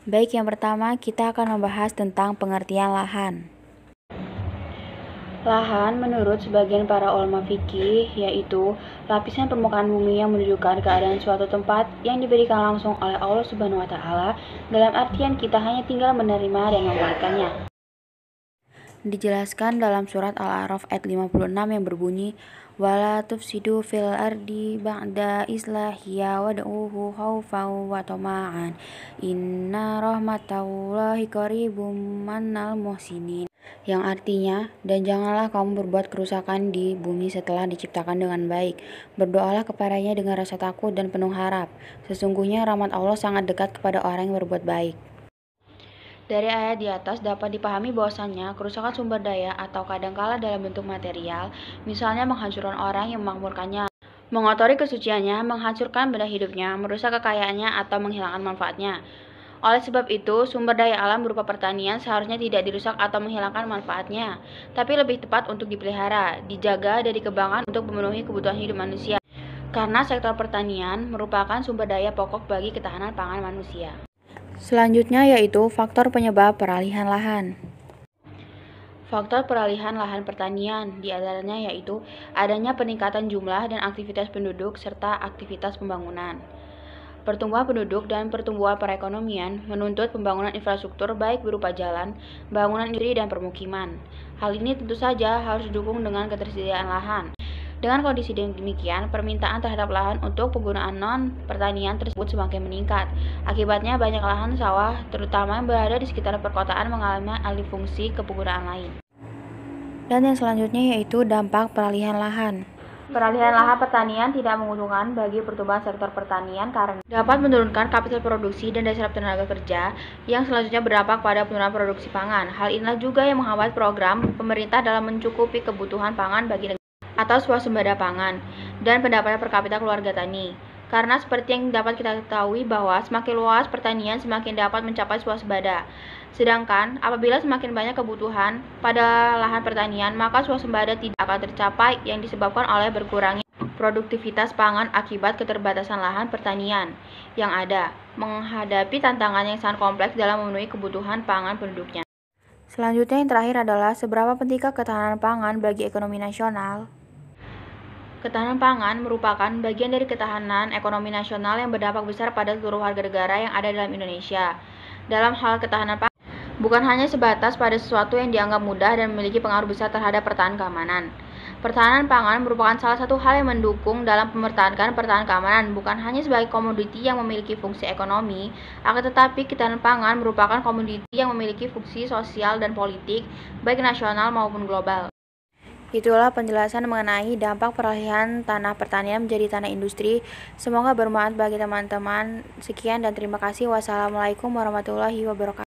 Baik, yang pertama kita akan membahas tentang pengertian lahan. Lahan menurut sebagian para ulama fikih yaitu lapisan permukaan bumi yang menunjukkan keadaan suatu tempat yang diberikan langsung oleh Allah Subhanahu wa taala, dalam artian kita hanya tinggal menerima dan memanfaatkannya. Dijelaskan dalam surat Al-A'raf ayat 56 yang berbunyi, wala tufsidu fil ardi ba'da islahiya wad'uhu khaufan wa tama'an inna rahmatallahi qaribum minal muhsinin, yang artinya, dan janganlah kamu berbuat kerusakan di bumi setelah diciptakan dengan baik. Berdoalah kepadanya dengan rasa takut dan penuh harap. Sesungguhnya rahmat Allah sangat dekat kepada orang yang berbuat baik. Dari ayat di atas dapat dipahami bahwasannya kerusakan sumber daya atau kadangkala dalam bentuk material, misalnya menghancurkan orang yang memakmurkannya, mengotori kesuciannya, menghancurkan benda hidupnya, merusak kekayaannya, atau menghilangkan manfaatnya. Oleh sebab itu, sumber daya alam berupa pertanian seharusnya tidak dirusak atau menghilangkan manfaatnya, tapi lebih tepat untuk dipelihara, dijaga, dan dikembangkan untuk memenuhi kebutuhan hidup manusia. Karena sektor pertanian merupakan sumber daya pokok bagi ketahanan pangan manusia. Selanjutnya yaitu faktor penyebab peralihan lahan. Faktor peralihan lahan pertanian diantaranya yaitu adanya peningkatan jumlah dan aktivitas penduduk serta aktivitas pembangunan. Pertumbuhan penduduk dan pertumbuhan perekonomian menuntut pembangunan infrastruktur baik berupa jalan, bangunan industri, dan permukiman. Hal ini tentu saja harus didukung dengan ketersediaan lahan. Dengan kondisi demikian, permintaan terhadap lahan untuk penggunaan non-pertanian tersebut semakin meningkat. Akibatnya, banyak lahan sawah, terutama yang berada di sekitar perkotaan, mengalami alih fungsi ke penggunaan lain. Dan yang selanjutnya yaitu dampak peralihan lahan. Peralihan lahan pertanian tidak menguntungkan bagi pertumbuhan sektor pertanian karena dapat menurunkan kapital produksi dan daya serap tenaga kerja yang selanjutnya berdampak pada penurunan produksi pangan. Hal inilah juga yang menghambat program pemerintah dalam mencukupi kebutuhan pangan bagi negara atau swasembada pangan dan pendapatan per kapita keluarga tani. Karena seperti yang dapat kita ketahui bahwa semakin luas pertanian semakin dapat mencapai swasembada. Sedangkan apabila semakin banyak kebutuhan pada lahan pertanian, maka swasembada tidak akan tercapai yang disebabkan oleh berkurangnya produktivitas pangan akibat keterbatasan lahan pertanian yang ada, menghadapi tantangan yang sangat kompleks dalam memenuhi kebutuhan pangan penduduknya. Selanjutnya yang terakhir adalah seberapa pentingkah ketahanan pangan bagi ekonomi nasional. Ketahanan pangan merupakan bagian dari ketahanan ekonomi nasional yang berdampak besar pada seluruh warga negara yang ada dalam Indonesia. Dalam hal ketahanan pangan, bukan hanya sebatas pada sesuatu yang dianggap mudah dan memiliki pengaruh besar terhadap pertahanan keamanan. Pertahanan pangan merupakan salah satu hal yang mendukung dalam mempertahankan pertahanan keamanan, bukan hanya sebagai komoditi yang memiliki fungsi ekonomi, akan tetapi ketahanan pangan merupakan komoditi yang memiliki fungsi sosial dan politik, baik nasional maupun global. Itulah penjelasan mengenai dampak peralihan tanah pertanian menjadi tanah industri. Semoga bermanfaat bagi teman-teman. Sekian dan terima kasih. Wassalamualaikum warahmatullahi wabarakatuh.